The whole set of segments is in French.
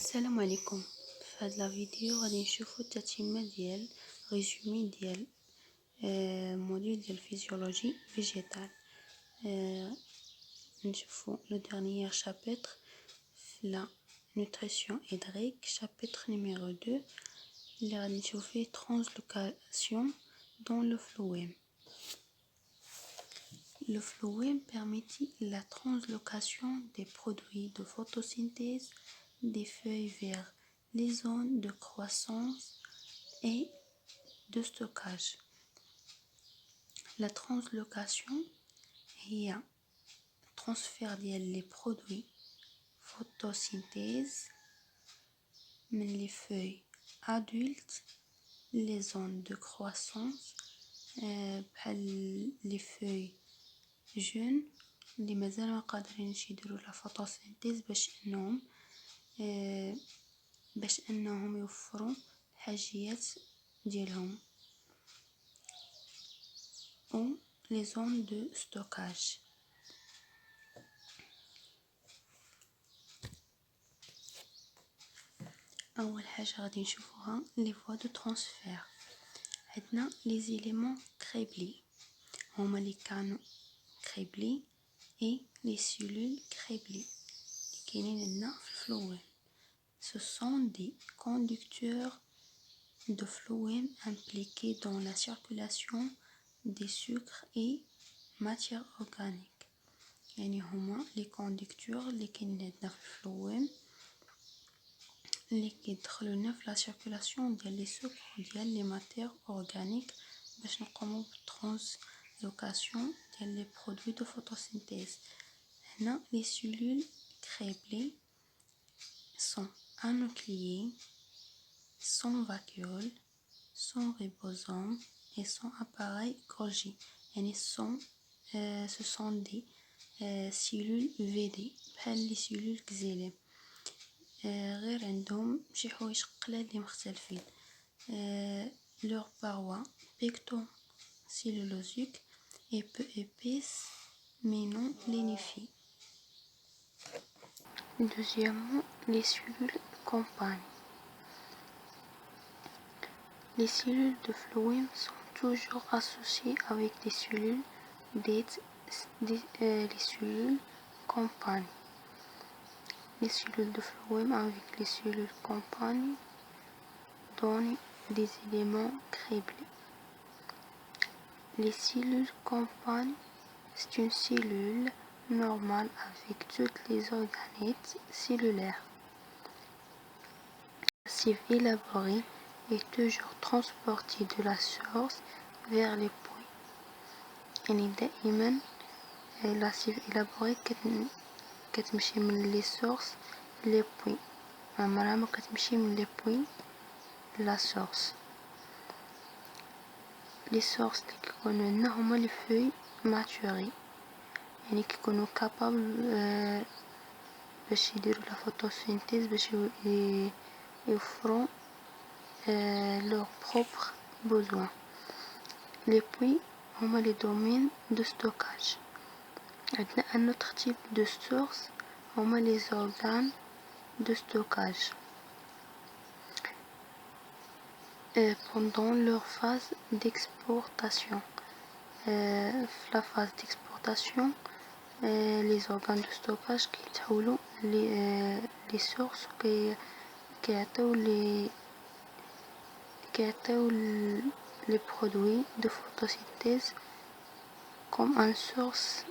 السلام عليكم. في هاد لا فيديو غادي نشوفو التتمة ديال ريزومي ديال موديول ديال فيزيولوجي فيجيتال. نشوفو لو ديرنيير شابتر في لا نوتريسيون هيدريك، شابتر نيميرو 2 اللي غادي نشوف فيه ترانسلوكاسيون دون لو فلويم. Le phloème permettit la translocation des produits de photosynthèse des feuilles vers les zones de croissance et de stockage. La translocation est un transfert des produits photosynthèse من les feuilles adultes, les zones de croissance, les feuilles جون اللي مازال ما قادرينش يديروا لا فوتوسينثيز باش انهم يوفروا الحاجيات ديالهم، او لي زون دو ستوكاج. اول حاجه غادي نشوفوها لي فوا دو ترانسفير. عندنا لي زيليمون كريبلي هما لي كانو كريبلي et les cellules criblées qui sont في الفلويم. Ce sont des conducteurs de phloème impliqués dans la circulation des sucres et matières organiques. يعني هما les conducteurs اللي كاينين عندنا في الفلويم اللي كيدخلوا لنا في لا سيركولاسيون ديال لي سكر وديال لي ماتير اورغانيك باش نقوموا بالترانسلوكاسيون ديال لي برودوي دو فوتوسينثيز. هنا les cellules criblées sont anucléées, sans vacuole, sans ribosome et sans appareil Golgi. يعني ce sont des cellules VD بحال لي cellules كزيليم، غير عندهم شي حوايج قلال اللي مختلفين. leur paroi pectocellulosique est peu épaisse mais non lénifiée. Deuxièmement, les cellules compagnes. Les cellules de phloème sont toujours associées avec des cellules dites les cellules compagnes. Les cellules de phloème avec les cellules compagnes donnent des éléments criblés. Les cellules compagnes, c'est une cellule normale avec toutes les organettes cellulaires. L'acide élaboré est toujours transporté de la source vers les puits. يعني دائما l'acide élaboré كتمشي من les sources les puits، عمرها ما كتمشي من les puits la source. les sources اللي كيكونوا عندنا هما les feuilles maturées، يعني كيكونوا capable باش يديروا لا photosynthèse باش يوفروا leurs propres besoins. Les puits هما les domaines de stockage. عندنا un autre type de source هما les organes de stockage. Pendant leur phase d'exportation. La phase d'exportation, les organes de stockage كيتحولوا les sources كيعطيو les produits de photosynthèse comme une source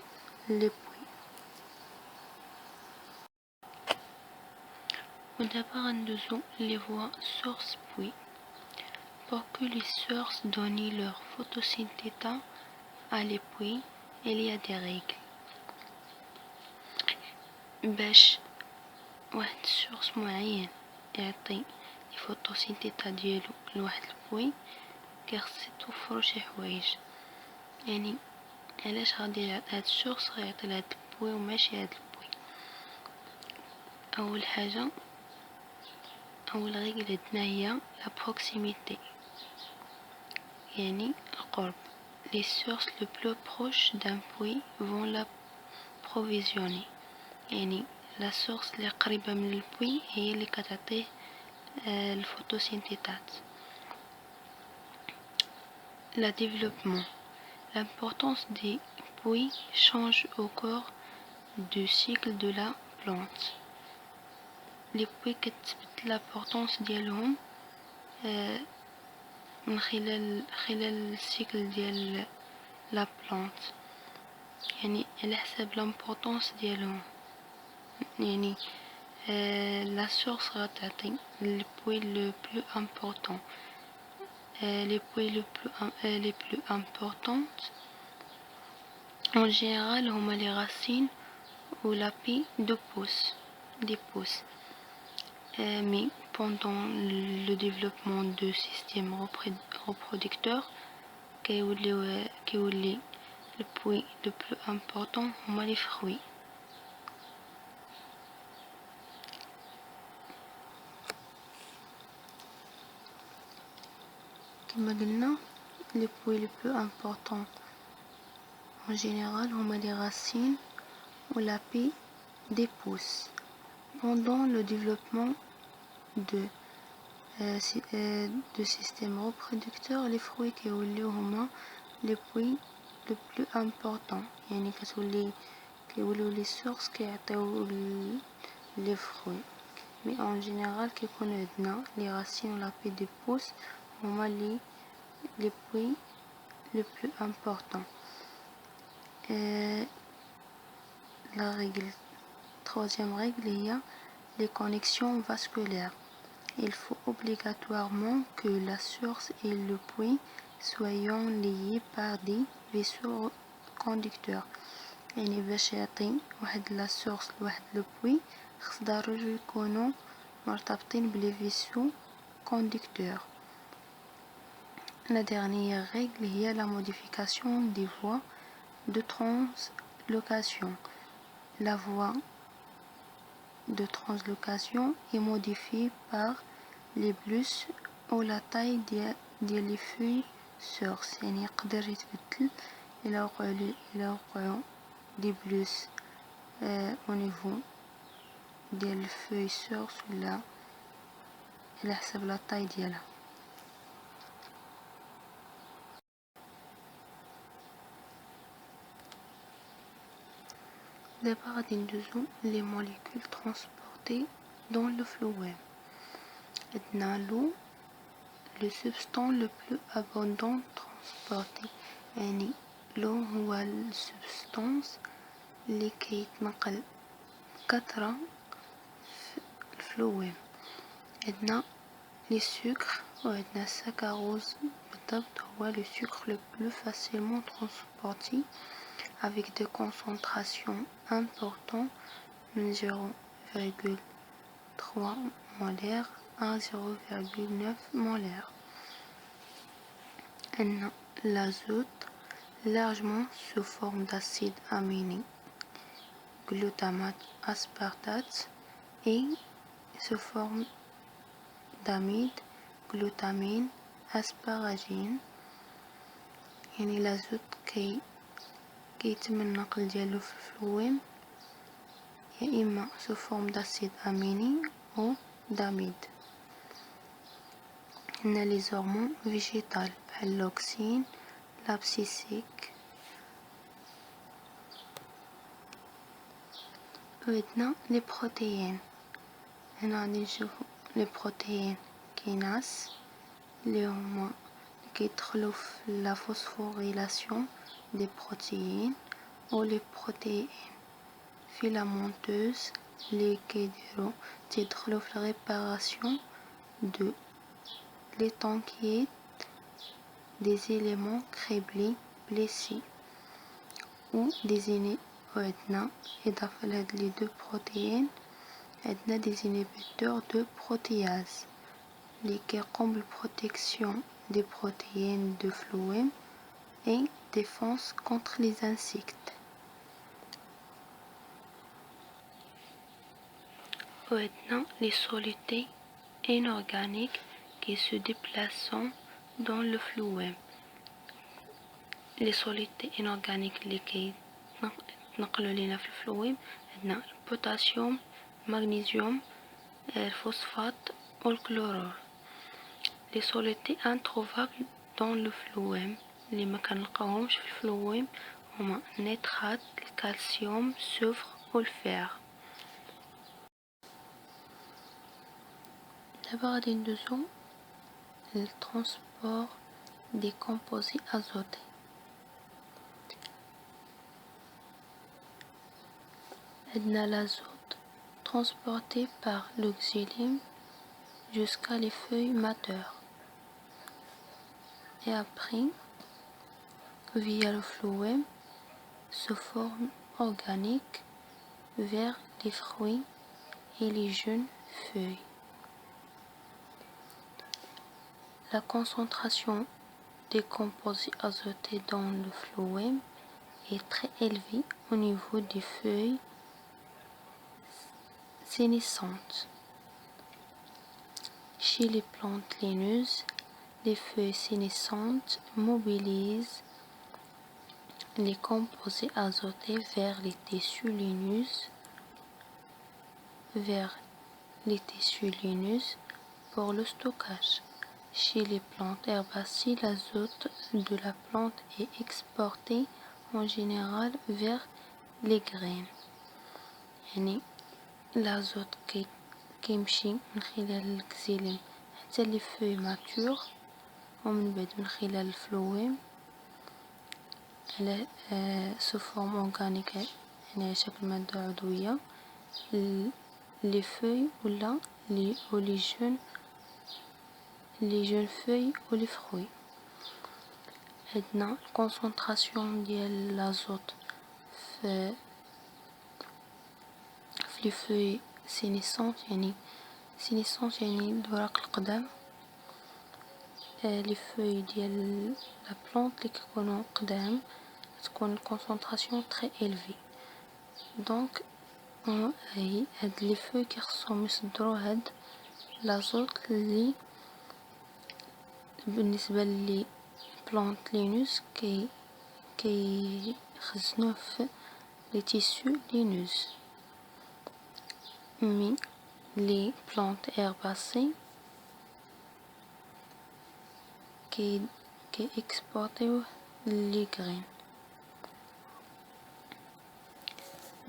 les puits. ودابا غندوزو les voies source puits. Pour que les sources donnent leur photosynthèse à les puits, il y a des règles. باش واحد السورس معين يعطي الفوتوسينثيتا ديالو لواحد البوي كيخص يتوفروا شي حوايج. يعني علاش غادي هاد السورس غيعطي لهاد البوي وماشي هاد البوي؟ اول حاجه، اول ريغل عندنا هي لا بروكسيميتي، يعني القرب. les sources le plus proches d'un puits vont l'approvisionner. يعني la source اللي قريبة من البوي هي اللي كتعطيه الفوتوسينثيتات. La développement. L'importance des puits change au cours du cycle de la plante. Les puits كتثبت l'importance ديالهم من خلال السيكل ديال لا بلانت، يعني على حساب l'importance ديالهم، يعني la source غتعطي le puits le plus important. Les puits les plus importantes en général هما les racines ou l'appui de pousse, des pousses. Mais pendant le développement de systèmes reproducteurs, le puits le plus important هما les fruits. كما قلنا les puits les plus importants en général هما les racines ou l'appui des pousses. Pendant le développement de systèmes reproducteurs, les fruits كيوليو هما les puits le plus important، يعني كيوليو les sources كيعطيو les fruits. Mais en général كيكون عندنا les racines ou l'appui des pousses هما les puits le plus important. La règle, troisième règle, il y a les connexions vasculaires. Il faut obligatoirement que la source et le puits soient liés par des vaisseaux conducteurs. يعني باش يعطي واحد لا source لواحد لو puits خص ضروري يكونوا مرتبطين بلي vaisseaux conducteurs. La dernière règle est la modification des voies de translocation. La voie de translocation est modifiée par les blus ou la taille des feuilles source. يعني يقدر يتبدل إلى وقعوا des blus au niveau ديال الفeuille source ولا على حسب لا taille ديالها. D'abord غادي ندوزو les molécules transportées dans le phloème. عندنا l'eau, le substance le plus abondant transporté. يعني l'eau هو السبستانس اللي كيتنقل بكثرة في الفلويم. عندنا les sucres وعندنا السكروز. بالضبط هو le sucre le plus facilement transporté avec des concentrations importantes من 0,3 molaire à 0,9 molaire. L'azote largement sous forme d'acide aminé, glutamate aspartate, et sous forme d'amide, glutamine, asparagine. يعني l'azote كيتم النقل ديالو في الفلويم يا إما sous forme d'acide aminé ou d'amide. عندنا les hormones végétales بحال l'auxine, l'abscisique. وعندنا les protéines. هنا غادي نشوفو les protéines كيناس اللي هما كيدخلو في la phosphorylation des protéines ou les protéines filamenteuses اللي تيدخلو في la réparation de l'étanchéite des éléments criblés blessés ou des وعندنا إضافة لهاد les deux protéines عندنا des inhibiteurs de protéase اللي كيقوم بالprotection des protéines de phloème et défense contre les insectes. وعندنا les solutés inorganiques qui se déplacent dans le phloème. Les solutés inorganiques اللي كيتنقلوا لينا في الفلويم عندنا البوتاسيوم, magnésium, le phosphate ou le chlorure. Les solutés introuvables dans le phloème اللي ما كنلقاوهمش في الفلويم هما النيترات، الكالسيوم، السوفر والفير. دابا غادي ندوزو للترانسبور des composés azotés. عندنا l'azote transporté par le xylème jusqu'à les feuilles matures et après via le phloème se forme organique vers les fruits et les jeunes feuilles. La concentration des composés azotés dans le phloème est très élevée au niveau des feuilles sénescentes. Chez les plantes laineuses, les feuilles sénescentes mobilisent les composés azotés vers les tissus laineux pour le stockage. Chez les plantes herbacées, l'azote de la plante est exporté en général vers les graines. يعني l'azote كيمشي من خلال الكزيلين حتى لي فوي ماتور ومن بعد من خلال الفلويم على سو فورم اورغانيك يعني على شكل مادة عضوية لي فوي ولا لي جون فوي و لي فروي. عندنا الكونسونطراسيون ديال لازوت في لي فوي سينيسونت يعني الوراق القدام. لي فوي ديال لا بلانت اللي كيكونوا قدام تكون الكونسونطراسيون تري إلفي. دونك هاد لي فوي كيخصهم يصدروا هاد لازوت اللي بالنسبه لي بلانت لينوس كيخزنوه في لي تيسو لينوس. مي لي بلانت هيرباسي كي اكسبورتيوه لي غرين.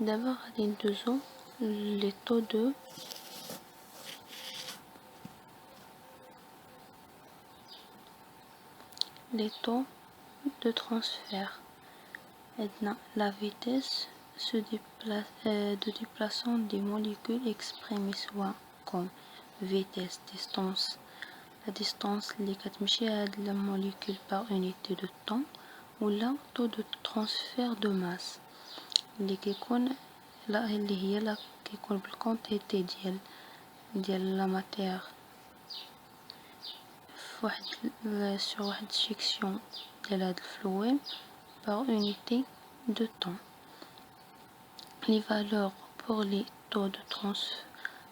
دابا غادي ندوزو لي طو دو les taux de transfert. Maintenant, la vitesse de déplacement des molécules exprimée soit comme vitesse, distance. La distance اللي كتمشي هاد la molécule par unité de temps ولا taux de transfert de masse اللي كيكون كيكون بالكونتيتي ديال لا ماتير sur واحد section ديال هاد الفلويم par unité de temps. Les valeurs pour les taux de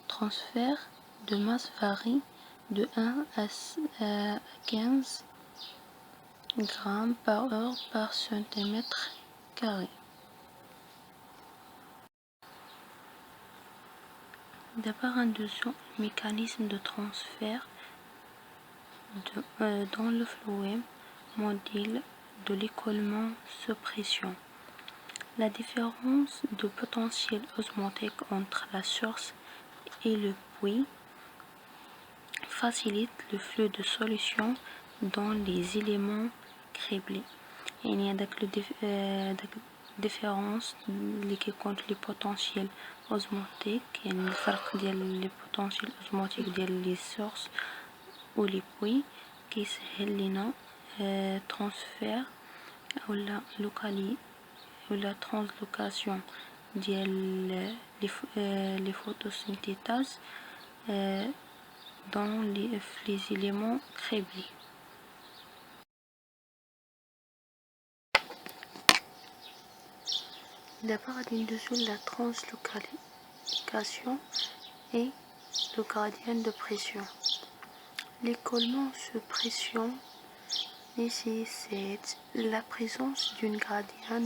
transfert de masse varient de 1 à 15 grammes par heure par centimètre carré. D'abord, un deuxième mécanisme de transfert dans le phloème, modèle de l'écoulement sous pression. La différence de potentiel osmotique entre la source et le puits facilite le flux de solution dans les éléments criblés. يعني هذاك داك الديفيرونس اللي كيكون لي بوتونسييل اوزموتيك يعني الفرق ديال لي بوتونسييل اوزموتيك ديال لي سورس و لي بوي كيسهل لينا ترانسفير ولا لوكالي ولا ترانسلوكاسيون ديال لي photosynthèse dans les éléments criblés. D'abord, la translocalisation et le gradient de pression. L'écoulement sous pression nécessite la présence d'une gradient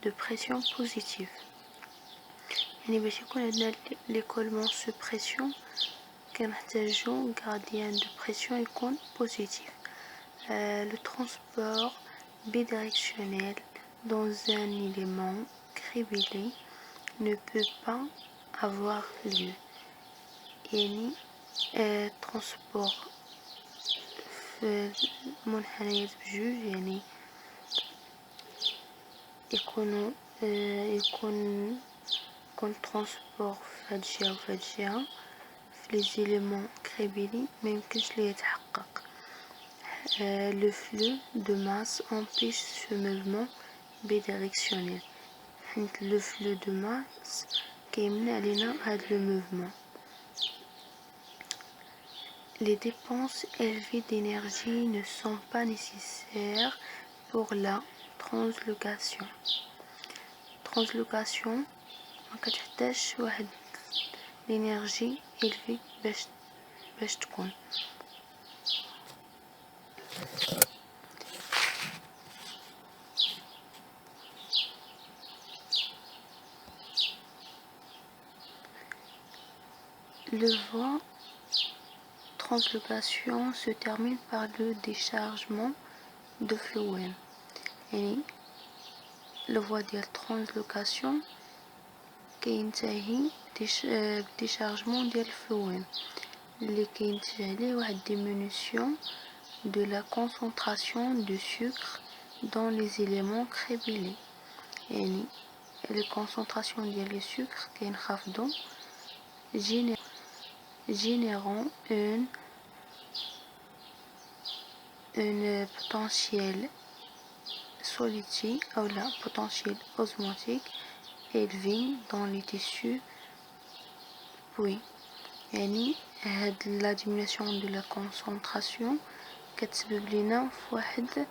de pression positive. يعني باش يكون عندنا l'écoulement sous pression كنحتاجو gradient de pression يكون positif. Le transport bidirectionnel dans un élément criblé ne peut pas avoir lieu. يعني transport في منحنيات بجوج يعني يكون transport في هاد الجهة وفي هاد الجهة في les éléments criblés ميمكنش ليه يتحقق. Le flux de masse empêche ce mouvement bidirectionnel. Le flux de masse كيمنع علينا هاد le mouvement. Les dépenses élevées d'énergie ne sont pas nécessaires pour la translocation. Translocation ما كتحتاجش واحد l'énergie élevée باش تكون. Le voie translocation se termine par le déchargement de phloème. يعني الفوا ديال translocation كينتهي déchargement ديال الفلويم اللي كينتج عليه واحد diminution de la concentration de sucre dans les éléments criblés. يعني les concentrations ديال le sucre كينخفضوا générant une potentiel solidique ou la potentiel osmotique élevé dans les tissus. Puis يعني هاد la diminution de la concentration كتسبب لنا فواحد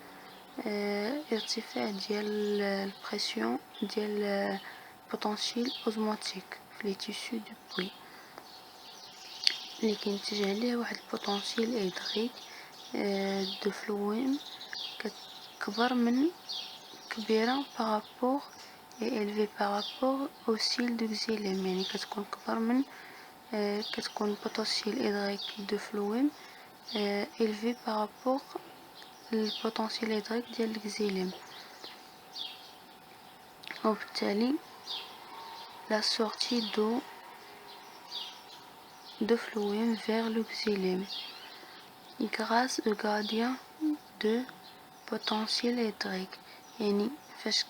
ارتفاع ديال البريسيون ديال potentiel osmotique في les tissus du pouls اللي كينتج عليه واحد البوتنسيال هيدريك دو فلويم كبيرة بارابور élevée par rapport au cil de xylème يعني كتكون كبر من كتكون potentiel hydrique de phloème élevé par rapport للبوتنسيال هيدريك ديال الxylème وبالتالي la sortie d'eau de phloème vers le xylème grâce au gradient de potentiel hydrique يعني فاش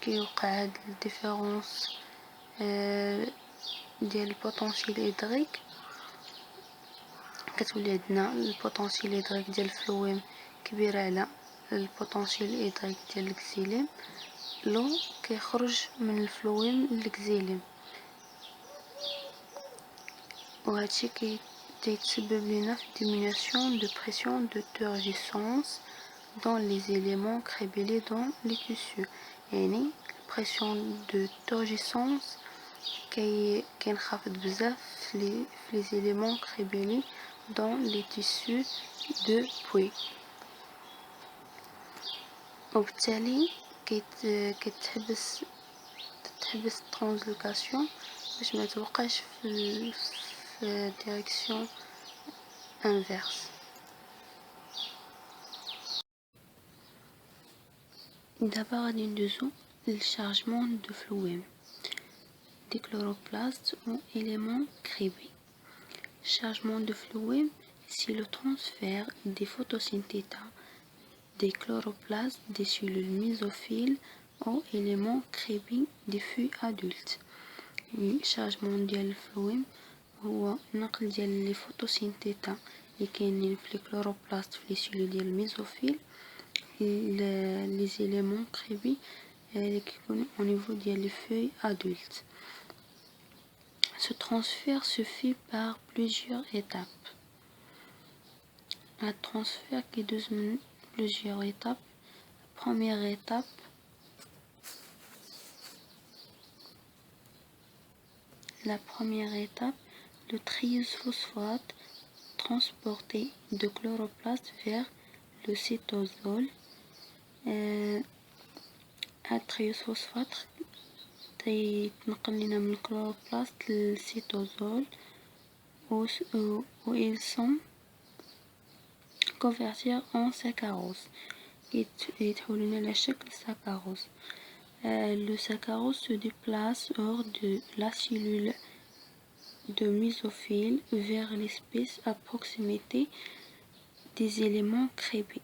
كيوقع هاد الديفيرونس ديال البوتنسيال هيدريك كتولي عندنا البوتنسيال هيدريك ديال الفلويم كبير على البوتنسيال هيدريك ديال الكسيليم لو كيخرج من الفلويم للكسيليم وهادشي كيتسبب لنا في diminution de pression de turgescence dans les éléments criblés dans les tissus يعني pression de turgescence كينخفض بزاف في les éléments criblés dans les tissus de pouls وبالتالي كتحبس الترانسلوكاسيون باش ما توقعش في direction inverse. D'abord غادي ندوزو للشارجمون دو فلويم des chloroplasts ou éléments criblés. Chargement de phloème, c'est le transfert des photosynthèses des chloroplastes des cellules mésophiles aux éléments criblés des feuilles adultes. Chargement ديال الفلويم هو نقل ديال لي فوتوسينثيتا اللي كاينين في لي كلوروبلاست في لي سيلول ديال الميزوفيل لي زيليمون كريبي اللي كيكونوا au niveau ديال لي feuilles adultes. Ce transfert se fait par plusieurs étapes. Un transfert qui donne plusieurs étapes. Première étape, le triphosphate transporté de chloroplaste vers le cytosol. Un triphosphate تنقل لنا من الكلوروبلاست للسيتوزول où ils sont convertis en saccharose يتحولون إلى شكل ساكاروز. Le saccharose se déplace hors de la cellule de mésophile vers l'espace à proximité des éléments crêpés.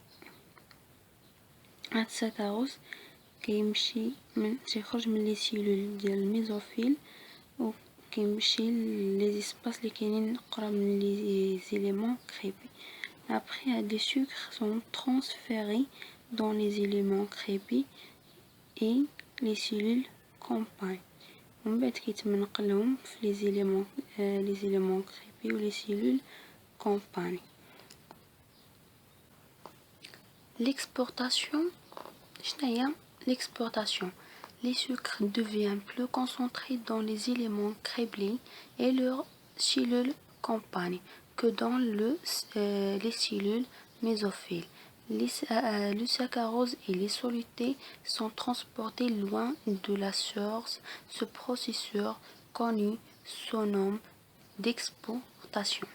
هاد الساكاروز تيخرج من لي سيلول ديال الميزوفيل وكيمشي لي اسباس اللي كاينين قراب من لي éléments crêpés. Après, les sucres sont transférés dans les éléments crêpés et les cellules compagnent. ومن بعد كيتم نقلهم في les éléments crêpés ou les cellules compagnent. L'exportation. L'exportation. Les sucres deviennent plus concentrés dans les éléments crêpés et leurs cellules compagnent que dans les cellules mésophiles. Le saccharose et les solutés sont transportés loin de la source. Ce processus connu se nomme d'exportation.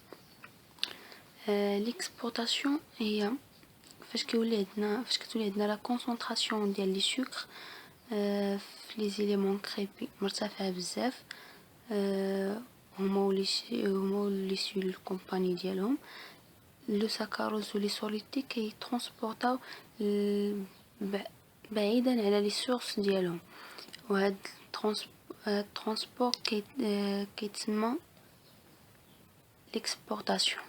L'exportation هي فاش كتولي عندنا لا كونسونطراسيون ديال لي سكر في لي زيليمون كريبي مرتفعه بزاف هما لي سيلول كومباني ديالهم. لو ساكاروز ولي سوليتي كيترونسبورطاو بعيدا على لي سورس ديالهم وهاد الترونسبور كيتسمى l'exportation.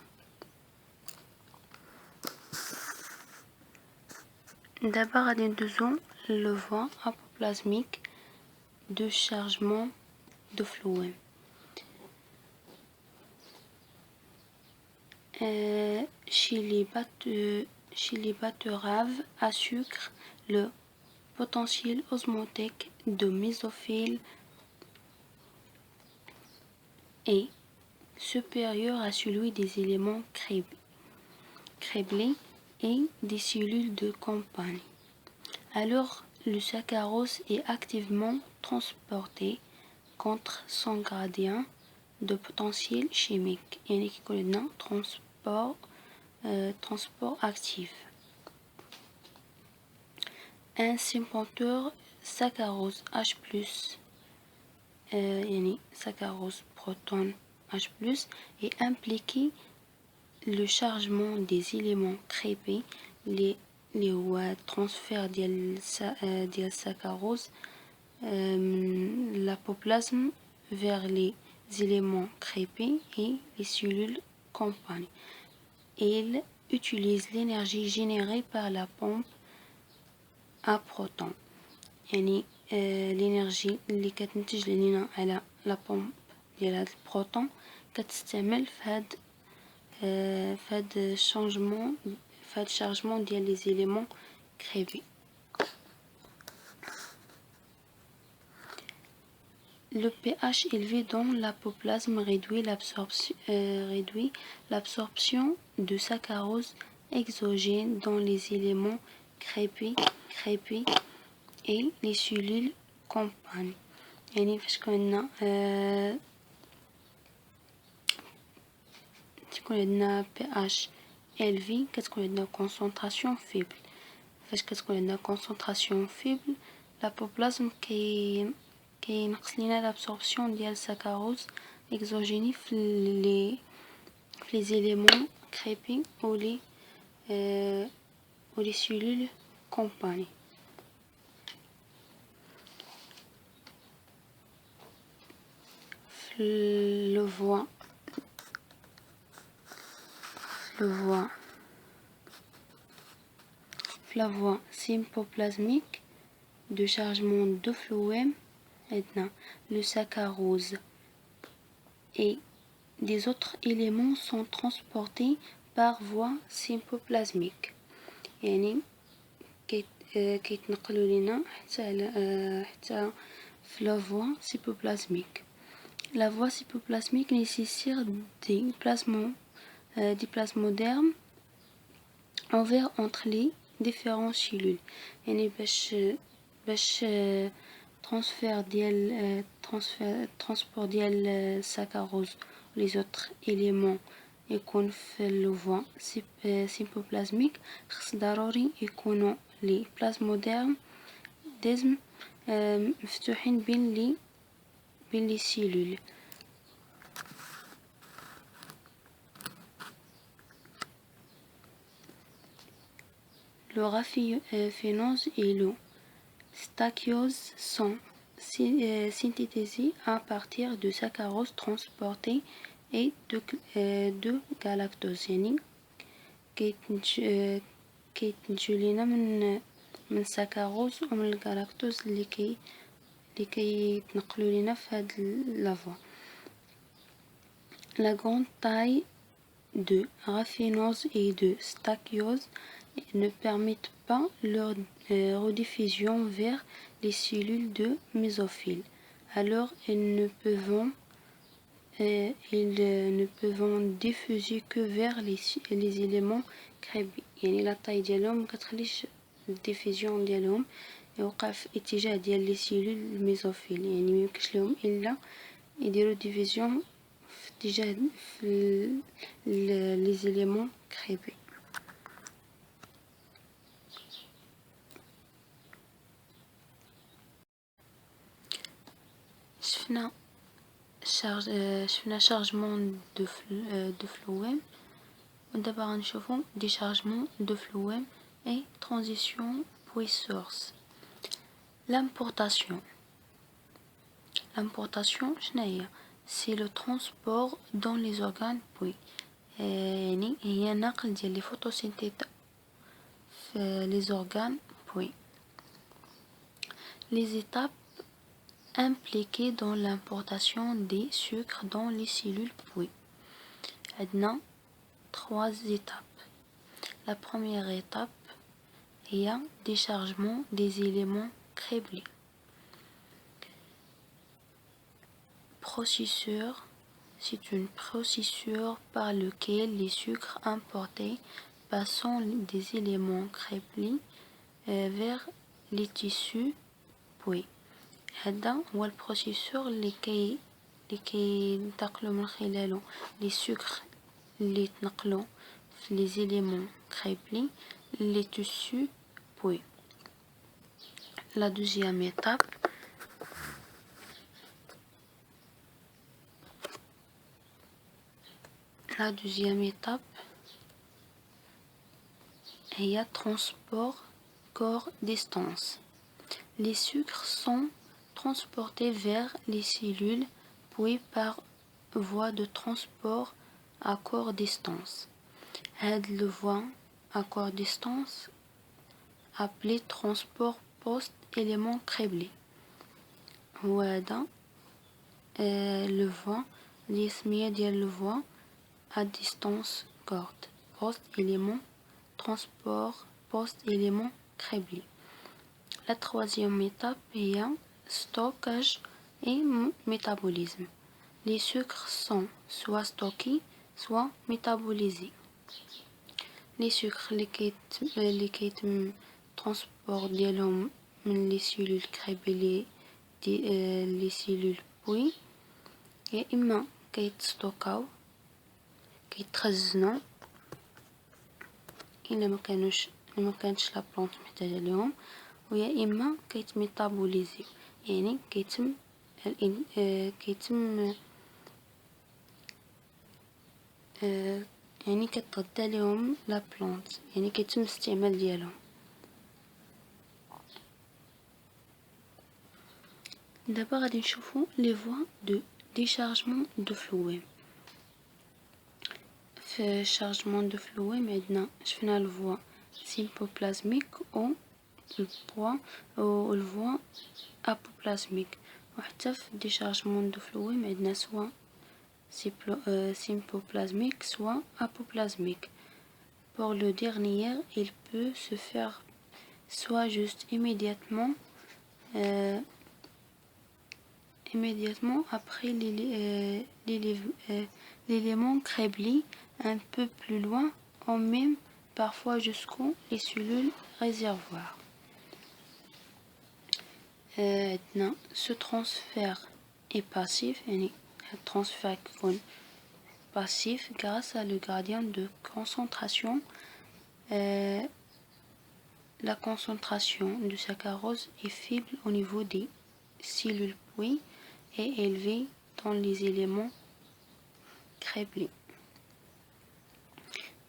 D'abord غادي ندوزو le voie apoplasmique de chargement de phloème. Chez les betteraves à sucre, le potentiel osmotique de mésophile est supérieur à celui des éléments crêpés et des cellules de compagne. Alors, le saccharose est activement transporté contre son gradient de potentiel chimique. يعني كيكون عندنا transport actif. Un séquenteur saccharose H+, يعني saccharose proton H+, est impliqué le chargement des éléments crêpés اللي هو transfert ديال saccharose l'apoplasme vers les éléments crêpés et les cellules compagnes. Il utilise l'énergie générée par la pompe à protons. يعني l'énergie اللي كتنتج لنا على لا بومب ديال هاد البروتون كتستعمل في هاد الشارجمون ديال لي زيليمون crêpés. Le pH élevé dans l'apoplasme réduit l'absorption de saccharose exogène dans les éléments crêpés et les cellules compagnes. يعني فاش كنا تكون عندنا pH élevé كتكون عندنا concentration faible. فاش كتكون عندنا concentration faible l'apoplasme كينقص لينا l'absorption ديال saccharose exogène في les éléments crêpés ou les cellules compagnes. La voie sympoplasmique de chargement de phloème, le saccharose et des autres éléments sont transportés par voie sympoplasmique. يعني كيتنقلوا لنا حتى في la voie sympoplasmique. La voie sympoplasmique nécessite des plasmodermes ouverts entre les différentes cellules. يعني باش transport ديال saccharose les autres éléments يكون في الفوا سيمبوبلازميك خص ضروري يكونوا لي بلازموديرم ديزم مفتوحين بين لي سيلول. Le raffinose et le stachyose sont synthétisés à partir de saccharose transportée et de galactose. يعني كيتنتجو لينا من ساكاروز ومن الجلاكتوز اللي كيتنقلوا لينا في هاد لافوا. La grande taille de raffinose et de stachyose ne permettent pas leur rediffusion vers les cellules de mésophiles. Alors ils ne peuvent diffuser que vers les éléments crébés. يعني la taille ديالهم مكتخليش الديفيزيون ديالهم يوقع في اتجاه ديال لي سيلول الميزوفيل، يعني ميمكنش لهم الا يديروا ديفيزيون في اتجاه لي زيليمون كريبي. شفنا chargement de phloème ودابا غنشوفو déchargement de phloème et transition puits-source. L'importation شناهي؟ c'est le transport dans les organes puis يعني هي نقل ديال لي photosynthèse في les organes puis. Les étapes impliquées dans l'importation des sucres dans les cellules puis. عندنا 3 étapes. La première étape est un déchargement des éléments criblés. Processus, c'est une procédure par laquelle les sucres importés passent des éléments criblés vers les tissus puis. هذا هو البروسيسور اللي كينتقلوا من خلاله لي سكر اللي تنقلوا في لي زيليمون كريبلي لي تيسو بوي. La deuxième étape هي transport corps distance. Les sucres sont transportés vers les cellules puis par voie de transport à court distance. هاد الvoie à court distance appelé transport post élément criblé. وهذا الvoie اللي سمية ديال الvoie à distance courte post élément transport post élément criblé. La troisième étape est stockage et métabolisme. Les sucres sont soit stockés soit métabolisés. Les sucres اللي كيتم transport ديالهم من les cellules crébلي les cellules puis يا اما كيتستوكاو كيتخزنوا الا ما كانتش لا بلانت محتاجه ليهم، ويا اما كيتميتابوليزي يعني كيتم يعني كتغذى ليهم لا بلانت، يعني كيتم الاستعمال ديالهم. دابا غادي نشوفو لي فوا دو ديشارجمون دو فلويم. في شارجمون دو فلويم عندنا شفنا الفوا سيمبوبلازميك او الفوا apoplasmique. وحتى في déchargement de phloème عندنا سوا sympoplasmique soit apoplasmique. Pour le dernier, il peut se faire soit juste immédiatement après l'élément criblé, un peu plus loin, ou même parfois jusqu'aux les cellules réservoirs. عندنا ce transfert est passif يعني الترانسفير يكون passif grâce à le gradient de concentration. La concentration du saccharose est faible au niveau des cellules puis et élevée dans les éléments criblés.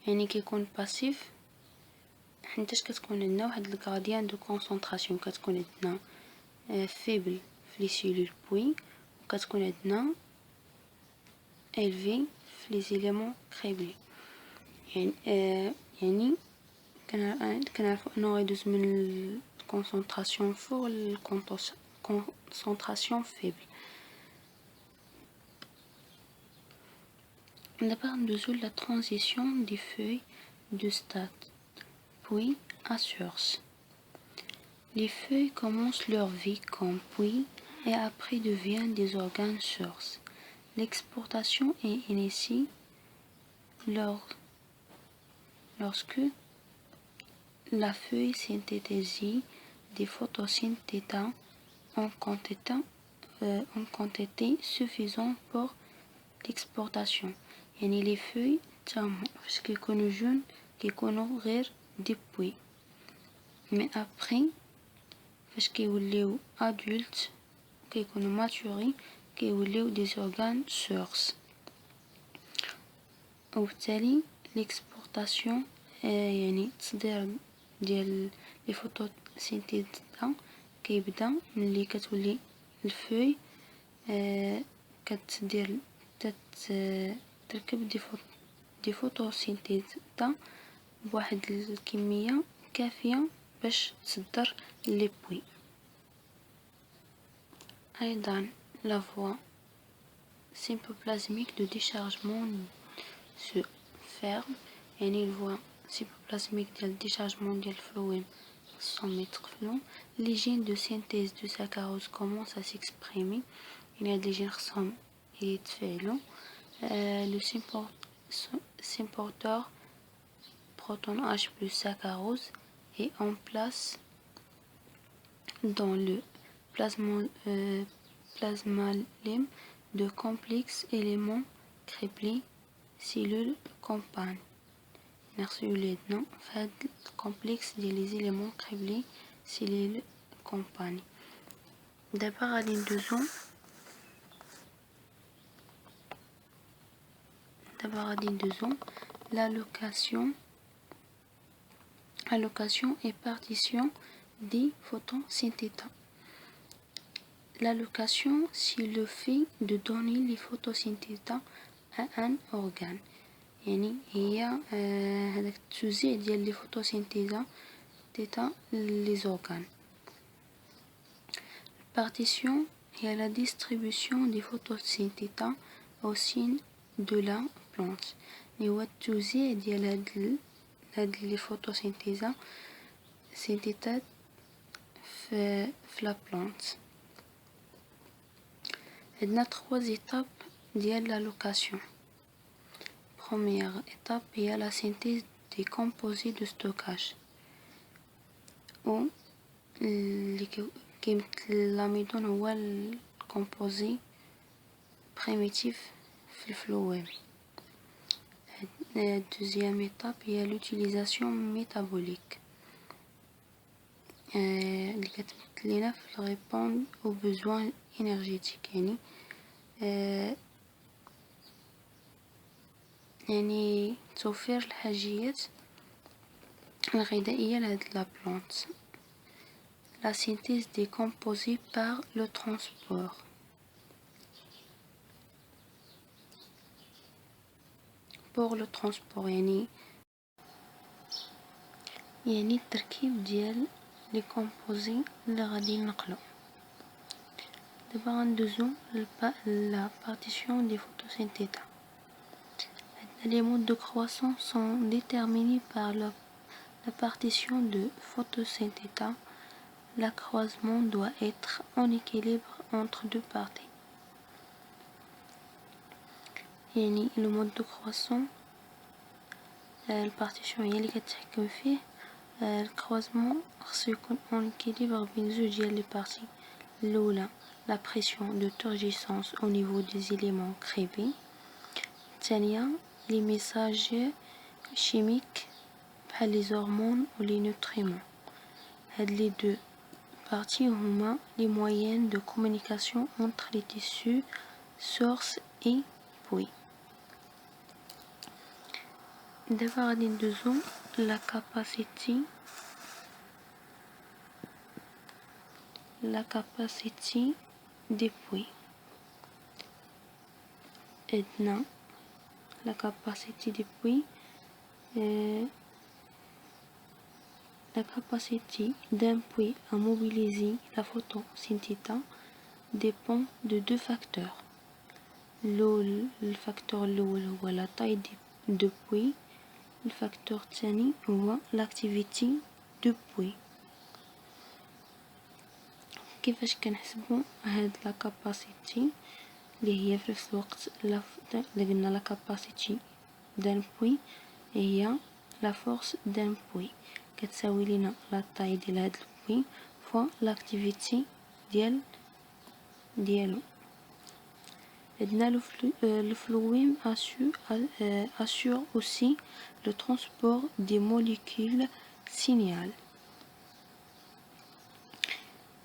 يعني كيكون passif حيتاش كتكون عندنا واحد الغراديان دو كونسونطراسيون كتكون عندنا فيبل في لي سيلول بوي وكتكون عندنا élevé في لي زيليمون كريبلي يعني كنعرفو انه غيدوز من الكونسونطراسيون فوق الكونسونطراسيون فيبل. D'abord ندوزو la transition des feuilles de stade puis à source. Les feuilles commencent leur vie comme puits et après deviennent des organes sources. L'exportation est initiée lorsque la feuille synthétise des photosynthétants en quantité suffisante pour l'exportation. يعني les feuilles تما فاش كيكونوا جون كيكونوا غير دي بوي مي ابري فاش كيوليو ادولت كيكونوا ماتوري كيوليو دي اورغان سورس وبالتالي ليكسبورتاسيون يعني التصدير ديال لي فوتوسينثيزا كيبدا ملي كتولي الفوي كتدير تركب دي فوتوسينثيزا بواحد الكميه كافيه باش تصدر لي بوي. ايضا la voie sympoplasmique de déchargement se ferme يعني الفوا sympoplasmique ديال déchargement ديال الفلويم 100 متر فلو. les gènes de synthèse de saccharose commencent à s'exprimer يعني هاد لي جين خصهم يتفاعلوا. le symporteur proton H plus saccharose est en place dans le plasmalème de complexes éléments criblés cellules compagne. نرسلو لنا فهاد الكومبلكس ديال لي زيليمون كريبلي سيلول كومباني. دابا غادي ندوزو l'allocation et partition des photosynthétants. L'allocation, c'est le fait de donner les photosynthétants à un organe. يعني هي هذاك التوزيع ديال لي فوتوسينثيزا لي زورغان. Partition هي la distribution des photosynthétants au sein de la plante. اللي هو التوزيع ديال هاد لي فوتوسينثيزا سينثيتات في لا بلانت. عندنا 3 étapes ديال l'allocation. Première étape, il y a la synthèse des composés de stockage où l'amidon هو الكومبوزي primitif في الفلويم. Deuxième étape, il y a l'utilisation métabolique اللي كتمثل لنا في répondre aux besoins énergétiques يعني توفير الحاجيات الغذائية لهاد لا بلانت. La synthèse des composés par le transport. Pour le transport يعني التركيب ديال لي كومبوزي اللي غادي نقلو. دابا غندوزو la partition des photosynthètes. Les modes de croissance sont déterminés par la partition de photosynthètes. L'accroissement doit être en équilibre entre deux parties. يعني le mode de croissance البارتيشن هي اللي كتحكم فيه. الكروزمون خصو يكون en équilibre بين زوج ديال لي بارتي الأولى la pression de turgescence au niveau des éléments crébés. الثانية les messages chimiques بحال les hormones ou les nutriments. هاد les deux parties هما les moyens de communication entre les tissus source et puits. دابا غادي ندوزو la capacité des puits. عندنا la capacité des puits. La capacité d'un puits à mobiliser la photosynthèse dépend de deux facteurs. Le facteur الأول هو la taille du puits. Le facteur الثاني هو l'activité du puits. كيفاش كنحسبوا هاد la capacité اللي هي في نفس الوقت اللي قلنا la capacité d'un puits هي la force d'un puits كتساوي لنا لا طاي ديال هاد البوي فوا لاكتيفيتي ديالو. عندنا le phloème assure aussi le transport des molécules signal.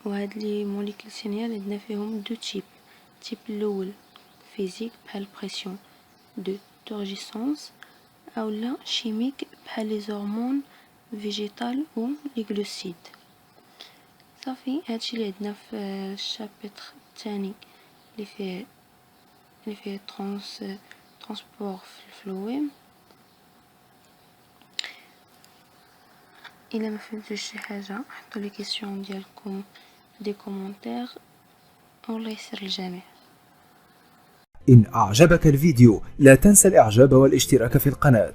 وهاد لي molécules signal عندنا فيهم دو type الأول physique بحال pression de turgescence أولا chimique بحال les hormones végétales ou les glucides. صافي هادشي اللي عندنا في الشابتر الثاني اللي فيه ترانسبور في الفلويم. الا ما فهمتوش شي حاجه حطوا لي كيسيون ديالكم دي كومونتير والله يسر الجميع. إن أعجبك الفيديو لا تنسى الإعجاب والاشتراك في القناة.